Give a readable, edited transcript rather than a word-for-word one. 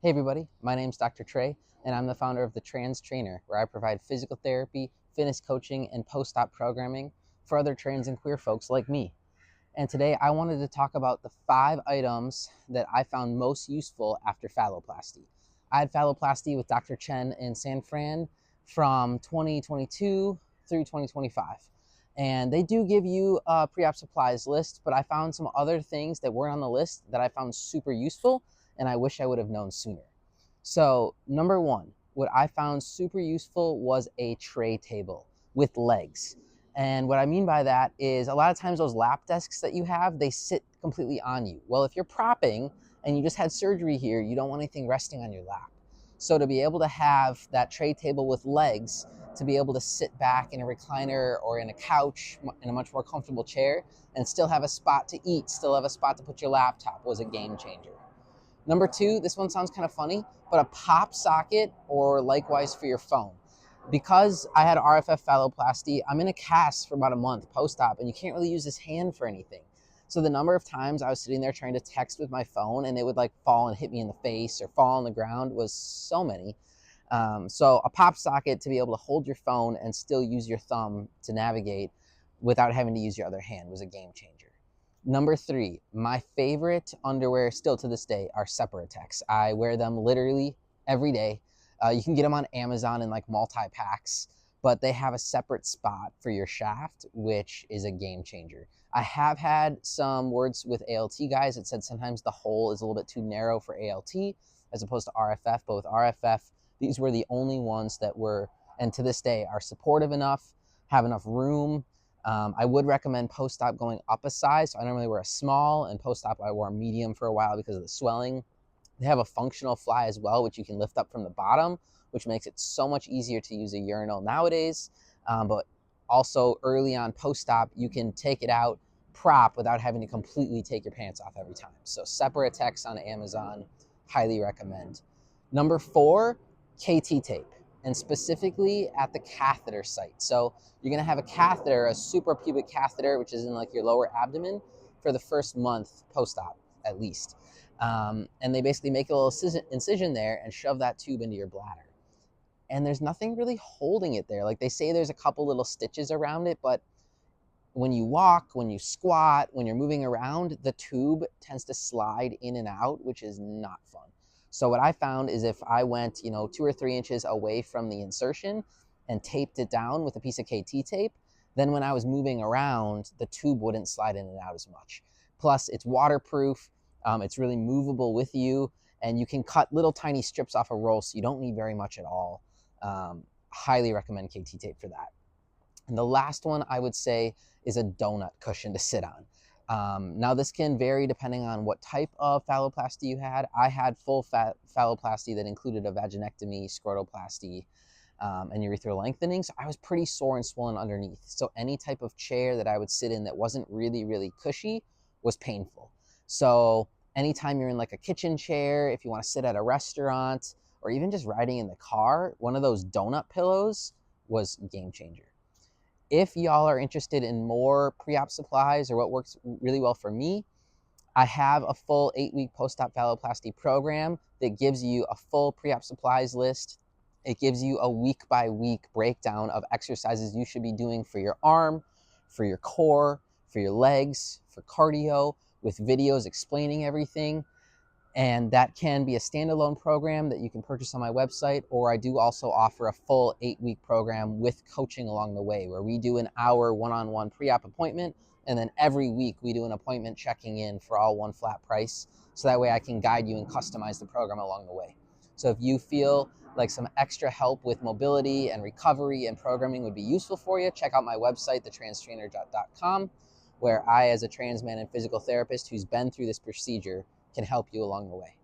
Hey everybody, my name's Dr. Trey, and I'm the founder of The Trans Trainer, where I provide physical therapy, fitness coaching, and post-op programming for other trans and queer folks like me. And today I wanted to talk about the 5 items that I found most useful after phalloplasty. I had phalloplasty with Dr. Chen in San Fran from 2022 through 2025. And they do give you a pre-op supplies list, but I found some other things that weren't on the list that I found super useful, and I wish I would have known sooner. So, number one, what I found super useful was a tray table with legs. And what I mean by that is a lot of times those lap desks that you have, they sit completely on you. Well, if you're propping and you just had surgery here, you don't want anything resting on your lap. So to be able to have that tray table with legs, to be able to sit back in a recliner or in a couch in a much more comfortable chair and still have a spot to eat, still have a spot to put your laptop was a game changer. Number two, this one sounds kind of funny, but a pop socket or likewise for your phone. Because I had RFF phalloplasty, I'm in a cast for about a month post-op, and you can't really use this hand for anything. So the number of times I was sitting there trying to text with my phone and it would like fall and hit me in the face or fall on the ground was so many. So a pop socket to be able to hold your phone and still use your thumb to navigate without having to use your other hand was a game changer. Number three, my favorite underwear still to this day are Separatex. I wear them literally every day. You can get them on Amazon in like multi-packs, but they have a separate spot for your shaft, which is a game changer. I have had some words with ALT guys that said sometimes the hole is a little bit too narrow for ALT as opposed to RFF, but with RFF, these were the only ones that were, and to this day, are supportive enough, have enough room. I would recommend post-op going up a size. So I normally wear a small, and post-op I wore a medium for a while because of the swelling. They have a functional fly as well, which you can lift up from the bottom, which makes it so much easier to use a urinal nowadays. But also early on post-op, you can take it out prop without having to completely take your pants off every time. So Separatex on Amazon, highly recommend. Number four, KT tape, and specifically at the catheter site. So you're gonna have a catheter, a suprapubic catheter, which is in like your lower abdomen for the first month post-op at least. And they basically make a little incision there and shove that tube into your bladder. And there's nothing really holding it there. Like they say there's a couple little stitches around it, but when you walk, when you squat, when you're moving around, the tube tends to slide in and out, which is not fun. So what I found is if I went, 2 or 3 inches away from the insertion and taped it down with a piece of KT tape, then when I was moving around, the tube wouldn't slide in and out as much. Plus, it's waterproof, it's really movable with you, and you can cut little tiny strips off a roll, so you don't need very much at all. Highly recommend KT tape for that. And the last one I would say is a donut cushion to sit on. Now this can vary depending on what type of phalloplasty you had. I had full phalloplasty that included a vaginectomy, scrotoplasty, and urethral lengthening. So I was pretty sore and swollen underneath. So any type of chair that I would sit in that wasn't really, really cushy was painful. So anytime you're in like a kitchen chair, if you want to sit at a restaurant, or even just riding in the car, one of those donut pillows was a game changer. If y'all are interested in more pre-op supplies or what works really well for me, I have a full 8-week post-op phalloplasty program that gives you a full pre-op supplies list. It gives you a week-by-week breakdown of exercises you should be doing for your arm, for your core, for your legs, for cardio, with videos explaining everything. And that can be a standalone program that you can purchase on my website, or I do also offer a full 8-week program with coaching along the way, where we do an hour one-on-one pre-op appointment, and then every week we do an appointment checking in for all one flat price, so that way I can guide you and customize the program along the way. So if you feel like some extra help with mobility and recovery and programming would be useful for you, check out my website, thetranstrainer.com, where I, as a trans man and physical therapist who's been through this procedure, can help you along the way.